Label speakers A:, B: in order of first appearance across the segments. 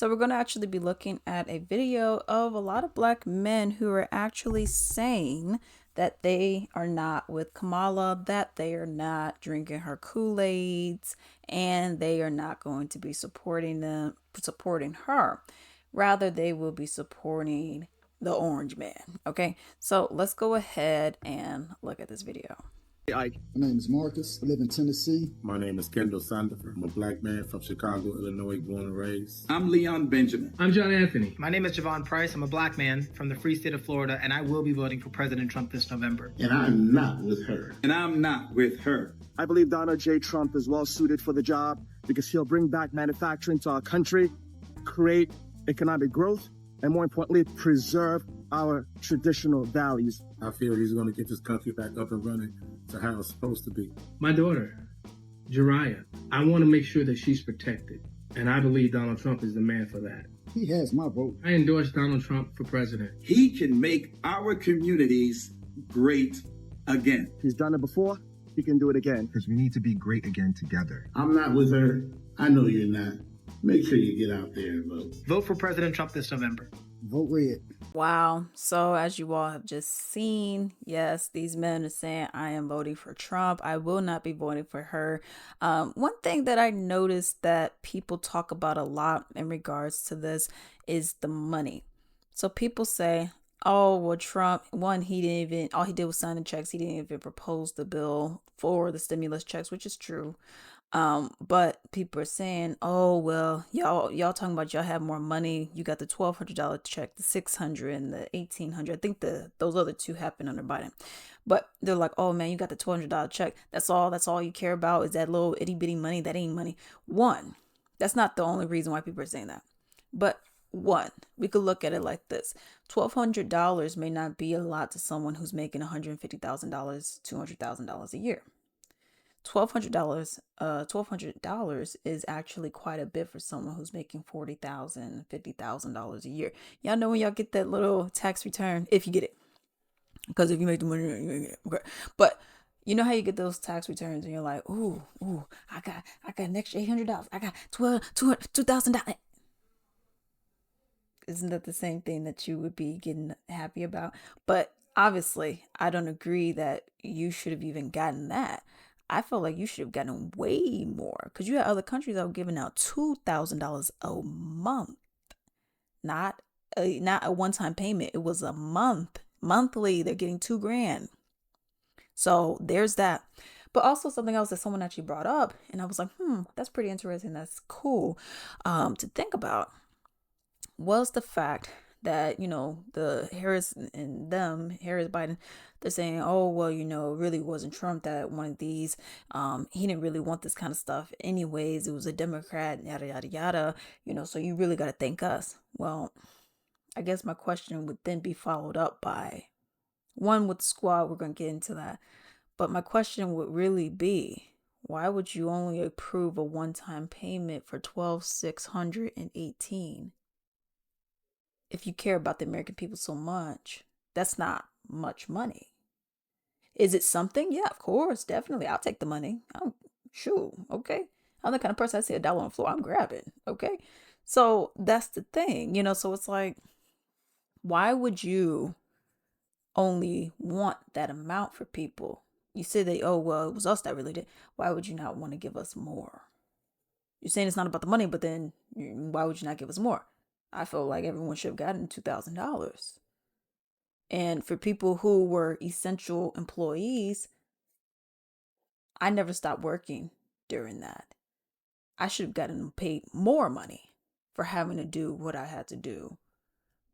A: So we're going to actually be looking at a video of a lot of black men who are actually saying that they are not with Kamala, that they are not drinking her Kool-Aids, and they are not going to be supporting her. Rather, they will be supporting the orange man. Okay, so let's go ahead and look at this video.
B: My name is Marcus. I live in Tennessee.
C: My name is Kendall Sandifer. I'm a black man from Chicago, Illinois, born and raised.
D: I'm Leon Benjamin.
E: I'm John Anthony.
F: My name is Javon Price. I'm a black man from the free state of Florida, and I will be voting for President Trump this November.
C: And I'm not with her.
D: And I'm not with her.
B: I believe Donald J. Trump is well suited for the job because he'll bring back manufacturing to our country, create economic growth, and more importantly, preserve our traditional values.
C: I feel he's going to get this country back up and running to how it's supposed to be.
E: My daughter, Jariah, I want to make sure that she's protected. And I believe Donald Trump is the man for that.
B: He has my vote.
E: I endorse Donald Trump for president.
D: He can make our communities great again.
B: He's done it before. He can do it again.
G: Because we need to be great again together.
C: I'm not with her. I know you're not. Make sure you get out there and vote.
F: Vote for President Trump this November.
B: Vote red.
A: Wow. So as you all have just seen, yes, these men are saying, I am voting for Trump. I will not be voting for her. One thing that I noticed that people talk about a lot in regards to this is the money. So people say, oh, well, Trump, one, all he did was sign the checks. He didn't even propose the bill for the stimulus checks, which is true. But people are saying, oh, well, y'all talking about y'all have more money. You got the $1,200 check, the $600 and the $1,800. I think those other two happened under Biden, but they're like, oh man, you got the $200 check. That's all you care about is that little itty bitty money. That ain't money. One, that's not the only reason why people are saying that, but one, we could look at it like this. $1,200 may not be a lot to someone who's making $150,000, $200,000 a year. $1,200 is actually quite a bit for someone who's making $40,000, $50,000 a year. Y'all know when y'all get that little tax return, if you get it, because if you make the money, you get it. Okay. But you know how you get those tax returns and you're like, ooh, I got an extra $800. I got $2,000. Isn't that the same thing that you would be getting happy about? But obviously, I don't agree that you should have even gotten that. I feel like you should have gotten way more because you had other countries that were giving out $2,000 a month, not a one-time payment. It was a monthly. They're getting $2,000. So there's that. But also something else that someone actually brought up, and I was like, that's pretty interesting. That's cool to think about. Was the fact that, the Harris Biden, they're saying, oh, well, it really wasn't Trump that wanted these. He didn't really want this kind of stuff anyways. It was a Democrat, yada, yada, yada, so you really got to thank us. Well, I guess my question would then be followed up by one with the squad. We're going to get into that. But my question would really be, why would you only approve a one-time payment for $12,618? If you care about the American people so much, that's not much money. Is it something? Yeah, of course, definitely. I'll take the money. Okay. I'm the kind of person, I see $1 on the floor, I'm grabbing. Okay. So that's the thing, so it's like, why would you only want that amount for people? You say it was us that really did. Why would you not want to give us more? You're saying it's not about the money, but then why would you not give us more? I feel like everyone should have gotten $2,000. And for people who were essential employees, I never stopped working during that. I should have gotten paid more money for having to do what I had to do.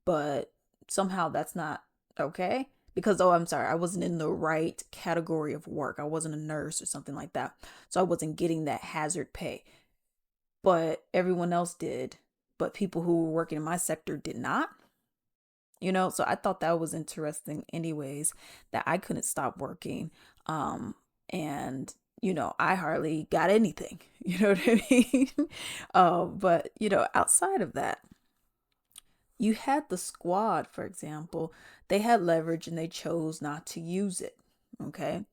A: But somehow that's not okay. Because, I'm sorry, I wasn't in the right category of work. I wasn't a nurse or something like that. So I wasn't getting that hazard pay. But everyone else did. But people who were working in my sector did not. So I thought that was interesting anyways, that I couldn't stop working. And, I hardly got anything, you know what I mean? But, outside of that, you had the squad, for example, they had leverage and they chose not to use it. Okay.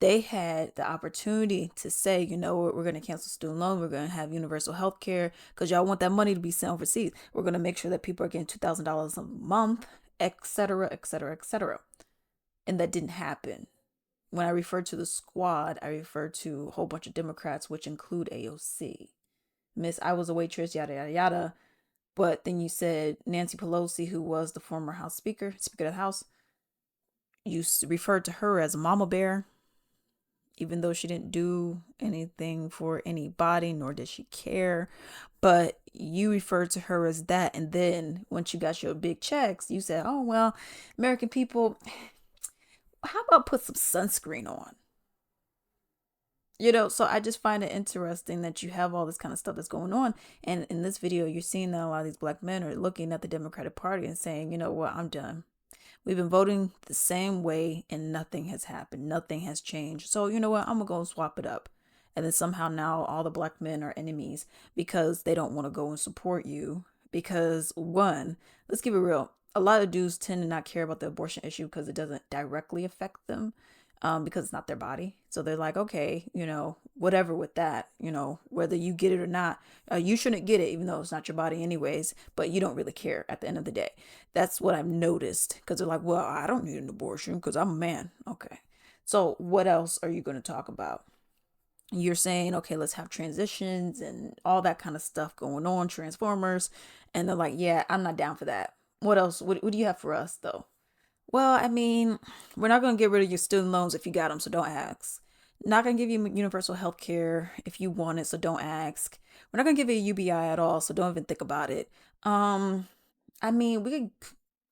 A: They had the opportunity to say, you know what, we're going to cancel student loans. We're going to have universal health care because y'all want that money to be sent overseas. We're going to make sure that people are getting $2,000 a month, etc., etc., etc. And that didn't happen. When I refer to the squad, I refer to a whole bunch of Democrats, which include AOC. Miss, I was a waitress, yada, yada, yada. But then you said Nancy Pelosi, who was the former House Speaker of the House, you referred to her as a mama bear, even though she didn't do anything for anybody, nor did she care. But you referred to her as that. And then once you got your big checks, you said, oh, well, American people, how about put some sunscreen on? You know, so I just find it interesting that you have all this kind of stuff that's going on. And in this video, you're seeing that a lot of these black men are looking at the Democratic Party and saying, you know what, I'm done. We've been voting the same way and nothing has happened. Nothing has changed. So, you know what? I'm going to go and swap it up. And then somehow now all the black men are enemies because they don't want to go and support you. Because one, let's keep it real. A lot of dudes tend to not care about the abortion issue because it doesn't directly affect them. Because it's not their body. So they're like, okay, you know, whatever with that, you know, whether you get it or not, you shouldn't get it, even though it's not your body anyways, but you don't really care at the end of the day. That's what I've noticed because they're like, well, I don't need an abortion because I'm a man. Okay. So what else are you going to talk about? You're saying, okay, let's have transitions and all that kind of stuff going on, Transformers. And they're like, yeah, I'm not down for that. What else? What do you have for us though? Well, I mean, we're not going to get rid of your student loans if you got them, so don't ask. Not going to give you universal health care if you want it, so don't ask. We're not going to give you a UBI at all, so don't even think about it. I mean, we could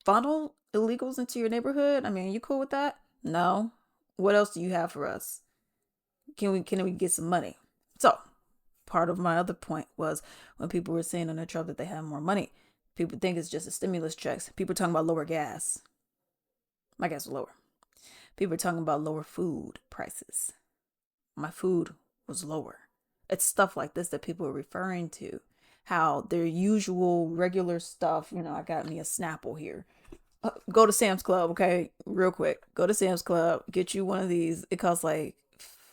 A: funnel illegals into your neighborhood. I mean, you cool with that? No. What else do you have for us? Can we get some money? So, part of my other point was when people were saying under Trump that they have more money, people think it's just a stimulus checks. People are talking about lower gas. My gas was lower. People are talking about lower food prices. My food was lower. It's stuff like this that people are referring to. How their usual regular stuff, you know, I got me a Snapple here. Go to Sam's Club, okay? Real quick. Go to Sam's Club. Get you one of these. It costs like,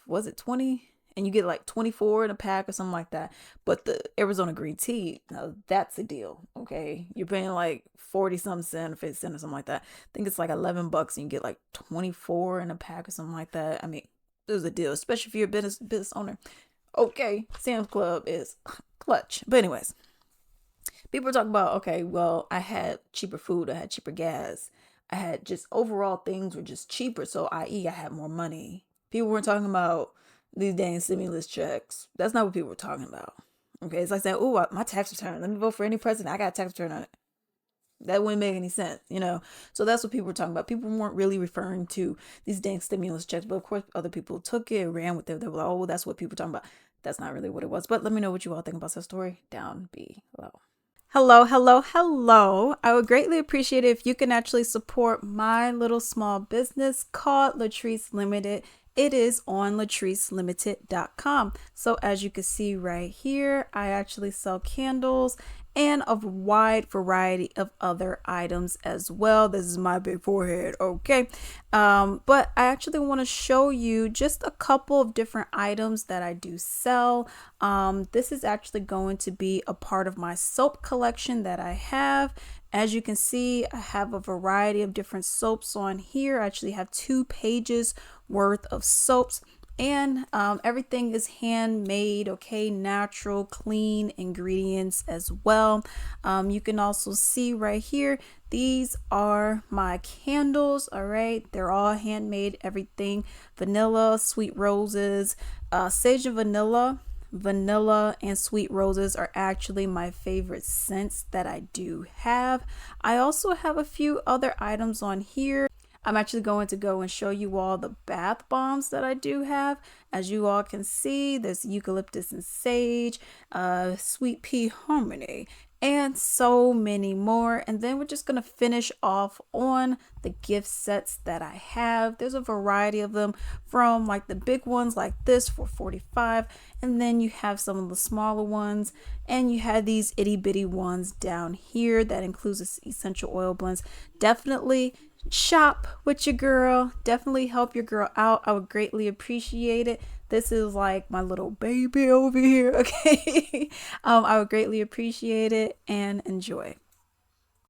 A: was it 20? And you get like 24 in a pack or something like that. But the Arizona green tea, now that's a deal, okay? You're paying like 40 some cent, 50 cent or something like that. I think it's like $11 and you get like 24 in a pack or something like that. I mean, there's a deal, especially if you're a business owner. Okay, Sam's Club is clutch. But anyways, people are talking about, okay, well, I had cheaper food, I had cheaper gas. I had just overall things were just cheaper. So i.e. I had more money. People weren't talking about these dang stimulus checks. That's not what people were talking about. Okay, it's like saying, oh, my tax return. Let me vote for any president. I got a tax return on it. That wouldn't make any sense, you know? So that's what people were talking about. People weren't really referring to these dang stimulus checks, but of course other people took it, ran with it. They were like, oh, that's what people were talking about. That's not really what it was. But let me know what you all think about that story down below. Hello. I would greatly appreciate it if you can actually support my little small business called Latrice Limited. It is on latricelimited.com. So as you can see right here, I actually sell candles and a wide variety of other items as well. This is my big forehead, okay? But I actually want to show you just a couple of different items that I do sell. This is actually going to be a part of my soap collection that I have. As you can see, I have a variety of different soaps on here. I actually have 2 pages worth of soaps, and everything is handmade, okay, natural, clean ingredients as well. You can also see right here, these are my candles. All right, they're all handmade, everything vanilla, sweet roses, sage and vanilla and sweet roses are actually my favorite scents that I do have. I also have a few other items on here. I'm actually going to go and show you all the bath bombs that I do have. As you all can see, there's eucalyptus and sage, sweet pea harmony, and so many more. And then we're just going to finish off on the gift sets that I have. There's a variety of them, from like the big ones like this for $45, and then you have some of the smaller ones, and you have these itty bitty ones down here that includes essential oil blends. Definitely shop with your girl. Definitely help your girl out. I would greatly appreciate it. This is like my little baby over here. Okay. I would greatly appreciate it and enjoy.